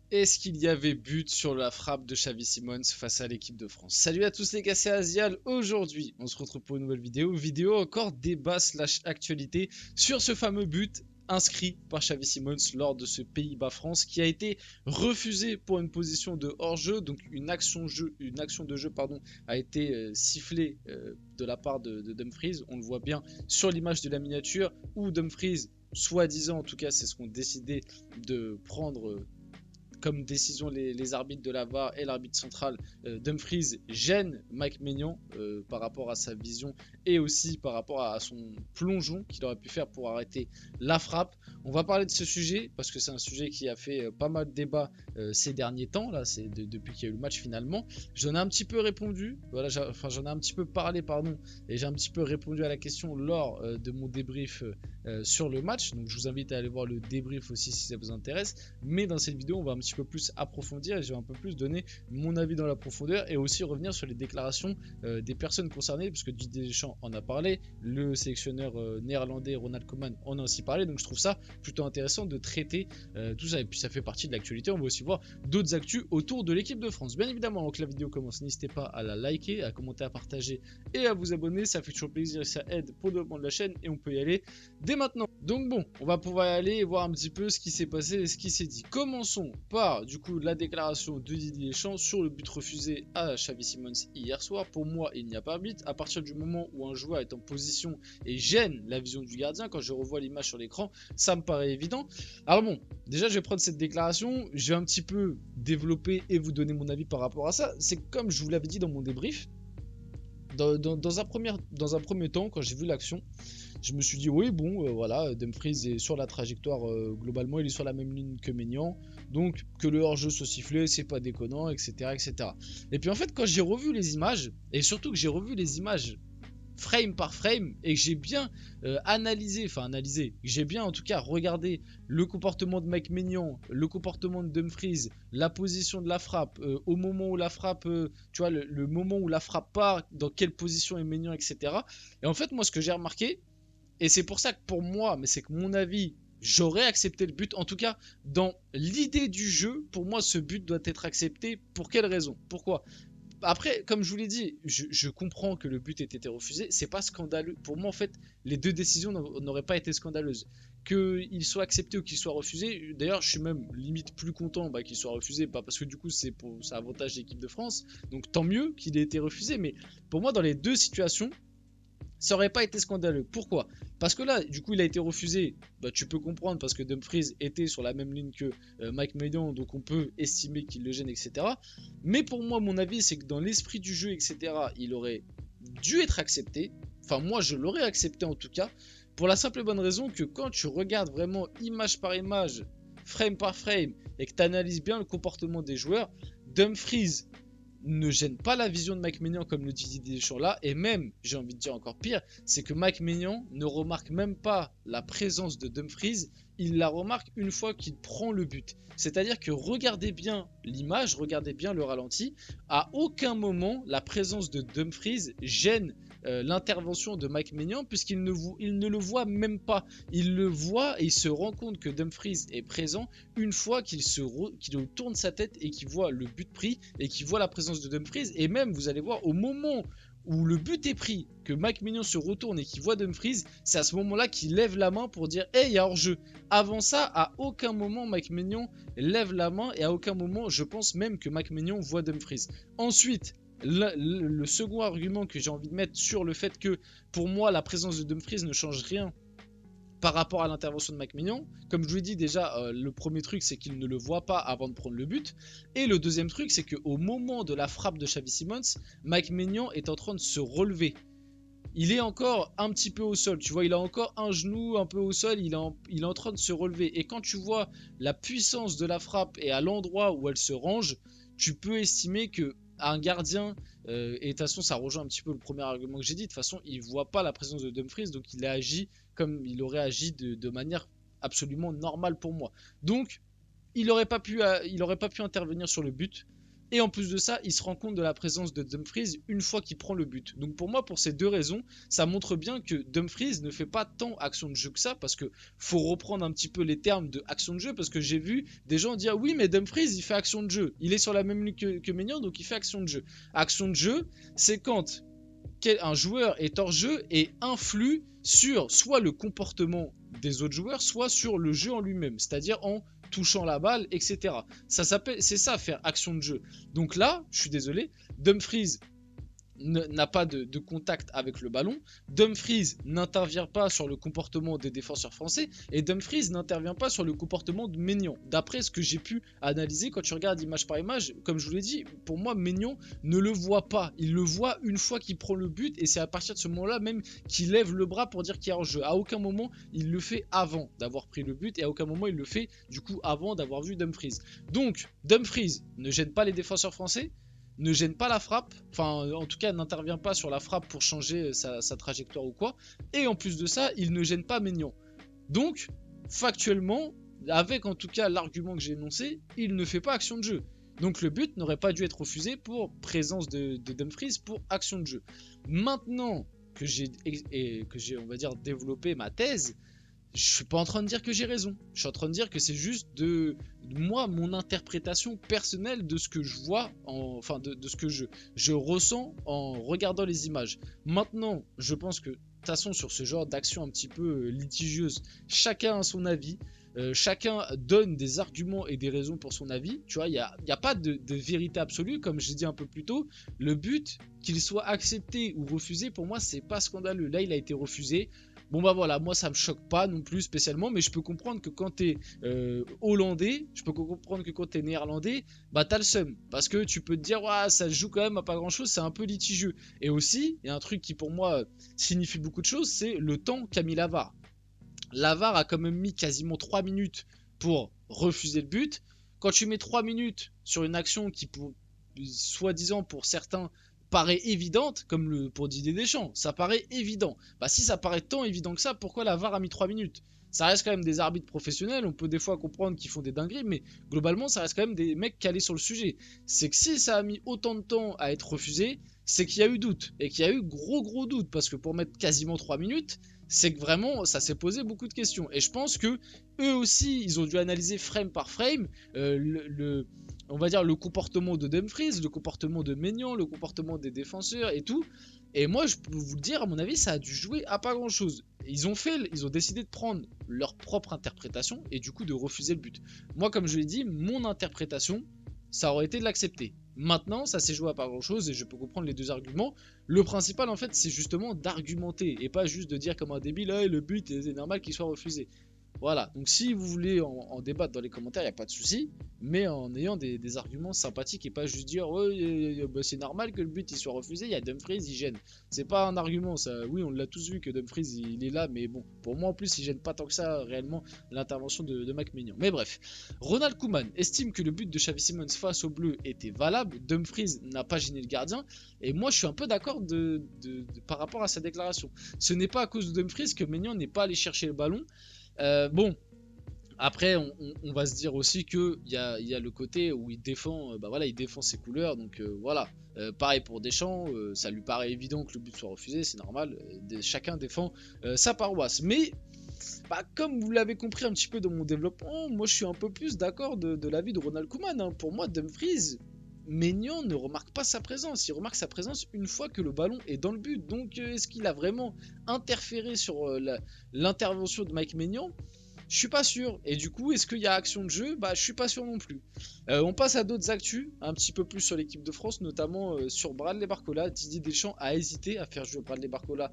Est-ce qu'il y avait but sur la frappe de Xavi Simons face à l'équipe de France? Salut à tous les gars, c'est Azial. Aujourd'hui, on se retrouve pour une nouvelle vidéo. Vidéo encore débat slash actualité sur ce fameux but inscrit par Xavi Simons lors de ce Pays-Bas-France qui a été refusé pour une position de hors-jeu. Donc une action de jeu a été sifflée de la part de Dumfries. On le voit bien sur l'image de la miniature où Dumfries, soi-disant en tout cas, c'est ce qu'ont décidé de prendre comme décision les arbitres de la VAR et l'arbitre central. Dumfries gêne Mike Maignan par rapport à sa vision et aussi par rapport à son plongeon qu'il aurait pu faire pour arrêter la frappe. On va parler de ce sujet parce que c'est un sujet qui a fait pas mal de débats ces derniers temps, là, c'est depuis qu'il y a eu le match finalement. J'en ai un petit peu répondu, voilà, j'en ai un petit peu parlé, pardon, et j'ai un petit peu répondu à la question lors de mon débrief sur le match. Donc je vous invite à aller voir le débrief aussi si ça vous intéresse. Mais dans cette vidéo, on va un petit peu plus approfondir et je vais un peu plus donner mon avis dans la profondeur et aussi revenir sur les déclarations des personnes concernées, puisque Didier Deschamps en a parlé, le sélectionneur néerlandais Ronald Koeman en a aussi parlé. Donc je trouve ça plutôt intéressant de traiter tout ça. Et puis ça fait partie de l'actualité. On va aussi voir d'autres actus autour de l'équipe de France. Bien évidemment, avant que la vidéo commence, n'hésitez pas à la liker, à commenter, à partager et à vous abonner. Ça fait toujours plaisir et ça aide pour le développement de la chaîne et on peut y aller dès maintenant. Donc bon, on va pouvoir aller et voir un petit peu ce qui s'est passé et ce qui s'est dit. Commençons par du coup la déclaration de Didier Deschamps sur le but refusé à Xavi Simons hier soir. Pour moi, il n'y a pas but. À partir du moment où un joueur est en position et gêne la vision du gardien, quand je revois l'image sur l'écran, ça me paraît évident. Alors bon, déjà je vais prendre cette déclaration, je vais un petit peu développer et vous donner mon avis par rapport à ça. C'est comme je vous l'avais dit dans mon débrief. Dans un premier temps, quand j'ai vu l'action, je me suis dit oui bon voilà, Dumfries est sur la trajectoire, globalement il est sur la même ligne que Maignan, donc que le hors-jeu soit sifflé c'est pas déconnant, etc. Et puis en fait quand j'ai revu les images, et surtout que j'ai revu les images frame par frame et que j'ai bien analysé, j'ai bien en tout cas regardé le comportement de Mike Maignan, le comportement de Dumfries, la position de la frappe, au moment où la frappe, tu vois, le moment où la frappe part, dans quelle position est Maignan, etc. Et en fait, moi, ce que j'ai remarqué, et c'est pour ça que pour moi, mais c'est que mon avis, j'aurais accepté le but. En tout cas, dans l'idée du jeu, pour moi, ce but doit être accepté. Pour quelle raison? Pourquoi? Après, comme je vous l'ai dit, je comprends que le but ait été refusé. C'est pas scandaleux. Pour moi, en fait, les deux décisions n'auraient pas été scandaleuses. Qu'il soit accepté ou qu'il soit refusé. D'ailleurs, je suis même limite plus content qu'il soit refusé. Pas parce que du coup, ça avantage l'équipe de France. Donc tant mieux qu'il ait été refusé. Mais pour moi, dans les deux situations, ça aurait pas été scandaleux. Pourquoi? Parce que là, du coup, il a été refusé. Tu peux comprendre parce que Dumfries était sur la même ligne que Mike Maignan, donc on peut estimer qu'il le gêne, etc. Mais pour moi, mon avis, c'est que dans l'esprit du jeu, etc., il aurait dû être accepté. Enfin, moi, je l'aurais accepté en tout cas, pour la simple et bonne raison que quand tu regardes vraiment image par image, frame par frame, et que tu analyses bien le comportement des joueurs, Dumfries ne gêne pas la vision de Mike Maignan comme le dit Didier Deschamps là, et même, j'ai envie de dire encore pire, c'est que Mike Maignan ne remarque même pas la présence de Dumfries, il la remarque une fois qu'il prend le but. C'est-à-dire que regardez bien l'image, regardez bien le ralenti, à aucun moment la présence de Dumfries gêne l'intervention de Mike Maignan puisqu'il ne le voit même pas. Il le voit et il se rend compte que Dumfries est présent une fois qu'il tourne sa tête et qu'il voit le but pris et qu'il voit la présence de Dumfries. Et même, vous allez voir, au moment où le but est pris, que Mike Maignan se retourne et qu'il voit Dumfries, c'est à ce moment-là qu'il lève la main pour dire « Hey, il y a hors-jeu ». Avant ça, à aucun moment Mike Maignan lève la main et à aucun moment, je pense même que Mike Maignan voit Dumfries. Ensuite, le second argument que j'ai envie de mettre sur le fait que, pour moi, la présence de Dumfries ne change rien par rapport à l'intervention de Mike Maignan. Comme je vous l'ai dit déjà, le premier truc c'est qu'il ne le voit pas avant de prendre le but. Et le deuxième truc c'est qu'au moment de la frappe de Xavi Simons, Mike Maignan est en train de se relever. Il est encore un petit peu au sol, tu vois, il a encore un genou un peu au sol, il est en train de se relever. Et quand tu vois la puissance de la frappe et à l'endroit où elle se range, tu peux estimer que un gardien, et de toute façon ça rejoint un petit peu le premier argument que j'ai dit, de toute façon il voit pas la présence de Dumfries, donc il a agi comme il aurait agi de manière absolument normale pour moi. Donc il aurait pas pu intervenir sur le but. Et en plus de ça, il se rend compte de la présence de Dumfries une fois qu'il prend le but. Donc pour moi, pour ces deux raisons, ça montre bien que Dumfries ne fait pas tant action de jeu que ça, parce que faut reprendre un petit peu les termes de action de jeu, parce que j'ai vu des gens dire oui, mais Dumfries il fait action de jeu, il est sur la même ligne que Maignan, donc il fait action de jeu. Action de jeu, c'est quand un joueur est hors jeu et influe sur soit le comportement des autres joueurs, soit sur le jeu en lui-même, c'est-à-dire en touchant la balle, etc. C'est ça faire action de jeu. Donc là, je suis désolé, Dumfries n'a pas de contact avec le ballon, Dumfries n'intervient pas sur le comportement des défenseurs français, et Dumfries n'intervient pas sur le comportement de Maignan. D'après ce que j'ai pu analyser, quand tu regardes image par image, comme je vous l'ai dit, pour moi Maignan ne le voit pas, il le voit une fois qu'il prend le but, et c'est à partir de ce moment-là même qu'il lève le bras pour dire qu'il y a hors-jeu. À aucun moment il le fait avant d'avoir pris le but, et à aucun moment il le fait du coup avant d'avoir vu Dumfries. Donc Dumfries ne gêne pas les défenseurs français, ne gêne pas la frappe, enfin en tout cas n'intervient pas sur la frappe pour changer sa trajectoire ou quoi, et en plus de ça, il ne gêne pas Maignan. Donc, factuellement, avec en tout cas l'argument que j'ai énoncé, il ne fait pas action de jeu. Donc le but n'aurait pas dû être refusé pour présence de Dumfries pour action de jeu. Maintenant que j'ai on va dire développé ma thèse, je suis pas en train de dire que j'ai raison. Je suis en train de dire que c'est juste de moi, mon interprétation personnelle de ce que je vois, enfin de ce que je ressens en regardant les images. Maintenant, je pense que de toute façon sur ce genre d'action un petit peu litigieuse, chacun a son avis. Chacun donne des arguments et des raisons pour son avis. Tu vois, il n'y a pas de vérité absolue, comme j'ai dit un peu plus tôt. Le but, qu'il soit accepté ou refusé, pour moi, c'est pas scandaleux. Là, il a été refusé. Bon bah voilà, moi ça me choque pas non plus spécialement, mais je peux comprendre que quand t'es hollandais, je peux comprendre que quand t'es néerlandais, bah t'as le seum. Parce que tu peux te dire, ouais, ça se joue quand même à pas grand chose, c'est un peu litigieux. Et aussi, il y a un truc qui pour moi signifie beaucoup de choses, c'est le temps qu'a mis la VAR. La VAR a quand même mis quasiment 3 minutes pour refuser le but. Quand tu mets 3 minutes sur une action qui, soi-disant pour certains, paraît évidente, comme pour Didier Deschamps, ça paraît évident. Bah si ça paraît tant évident que ça, pourquoi la VAR a mis 3 minutes? Ça reste quand même des arbitres professionnels, on peut des fois comprendre qu'ils font des dingueries, mais globalement ça reste quand même des mecs calés sur le sujet. C'est que si ça a mis autant de temps à être refusé, c'est qu'il y a eu doute, et qu'il y a eu gros doute, parce que pour mettre quasiment 3 minutes, c'est que vraiment ça s'est posé beaucoup de questions. Et je pense que eux aussi, ils ont dû analyser frame par frame on va dire le comportement de Dumfries, le comportement de Maignan, le comportement des défenseurs et tout. Et moi, je peux vous le dire, à mon avis, ça a dû jouer à pas grand chose. Ils ont décidé de prendre leur propre interprétation et du coup de refuser le but. Moi, comme je l'ai dit, mon interprétation, ça aurait été de l'accepter. Maintenant, ça s'est joué à pas grand chose et je peux comprendre les deux arguments. Le principal, en fait, c'est justement d'argumenter et pas juste de dire comme un débile, ah, le but, c'est normal qu'il soit refusé. Voilà, donc si vous voulez en débattre dans les commentaires, il n'y a pas de souci, mais en ayant des arguments sympathiques et pas juste dire ouais, bah, c'est normal que le but il soit refusé, il y a Dumfries, il gêne. C'est pas un argument, ça. Oui, on l'a tous vu que Dumfries il est là, mais bon, pour moi en plus, il gêne pas tant que ça réellement l'intervention de Mike Maignan. Mais bref, Ronald Koeman estime que le but de Xavi Simons face au bleu était valable, Dumfries n'a pas gêné le gardien, et moi je suis un peu d'accord par rapport à sa déclaration. Ce n'est pas à cause de Dumfries que Maignan n'est pas allé chercher le ballon. Bon, après, on va se dire aussi qu'il y a le côté où il défend, bah voilà, il défend ses couleurs, donc voilà. Pareil pour Deschamps, ça lui paraît évident que le but soit refusé, c'est normal. Chacun défend sa paroisse. Mais, bah, comme vous l'avez compris un petit peu dans mon développement, moi je suis un peu plus d'accord de l'avis de Ronald Koeman. Hein. Pour moi, Dumfries, Maignan ne remarque pas sa présence. Il remarque sa présence une fois que le ballon est dans le but. Donc, est-ce qu'il a vraiment interféré sur l'intervention de Mike Maignan? Je suis pas sûr. Et du coup, est-ce qu'il y a action de jeu? Bah, je suis pas sûr non plus. On passe à d'autres actus, un petit peu plus sur l'équipe de France, notamment sur Bradley Barcola. Didier Deschamps a hésité à faire jouer Bradley Barcola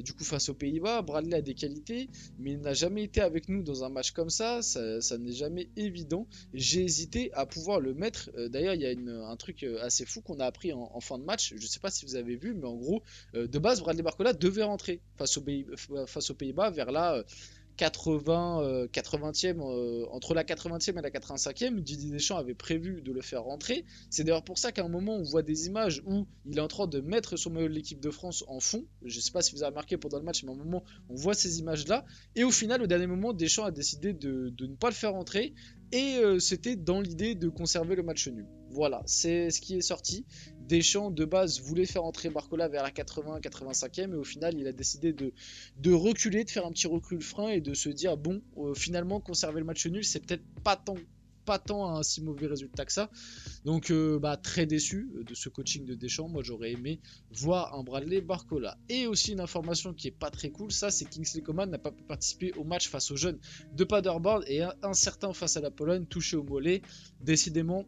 du coup face aux Pays-Bas. Bradley a des qualités, mais il n'a jamais été avec nous dans un match comme ça. Ça n'est jamais évident. J'ai hésité à pouvoir le mettre. D'ailleurs, il y a un truc assez fou qu'on a appris en fin de match. Je sais pas si vous avez vu, mais en gros, de base, Bradley Barcola devait rentrer face aux Pays-Bas vers la 80e, entre la 80e et la 85e, Didier Deschamps avait prévu de le faire rentrer. C'est d'ailleurs pour ça qu'à un moment on voit des images où il est en train de mettre son maillot de l'équipe de France en fond. Je ne sais pas si vous avez remarqué pendant le match, mais à un moment on voit ces images là. Et au final, au dernier moment, Deschamps a décidé de ne pas le faire rentrer. Et c'était dans l'idée de conserver le match nul. Voilà, c'est ce qui est sorti. Deschamps, de base, voulait faire entrer Barcola vers la 80-85e, et au final, il a décidé de reculer, de faire un petit recul frein et de se dire, bon, finalement, conserver le match nul, c'est peut-être pas tant un si mauvais résultat que ça. Donc très déçu de ce coaching de Deschamps. Moi j'aurais aimé voir un Bradley Barcola. Et aussi une information qui est pas très cool, ça c'est Kingsley Coman n'a pas pu participer au match face aux jeunes de Paderborn et incertain face à la Pologne, touché au mollet. Décidément,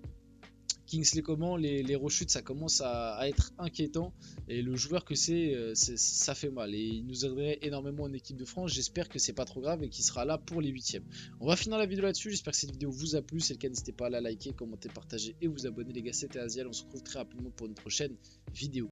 Kingsley Coman, les rechutes, ça commence à être inquiétant. Et le joueur que ça fait mal. Et il nous aiderait énormément en équipe de France. J'espère que c'est pas trop grave et qu'il sera là pour les huitièmes. On va finir la vidéo là-dessus. J'espère que cette vidéo vous a plu. Si c'est le cas, n'hésitez pas à la liker, commenter, partager et vous abonner. Les gars, c'était Aziel. On se retrouve très rapidement pour une prochaine vidéo.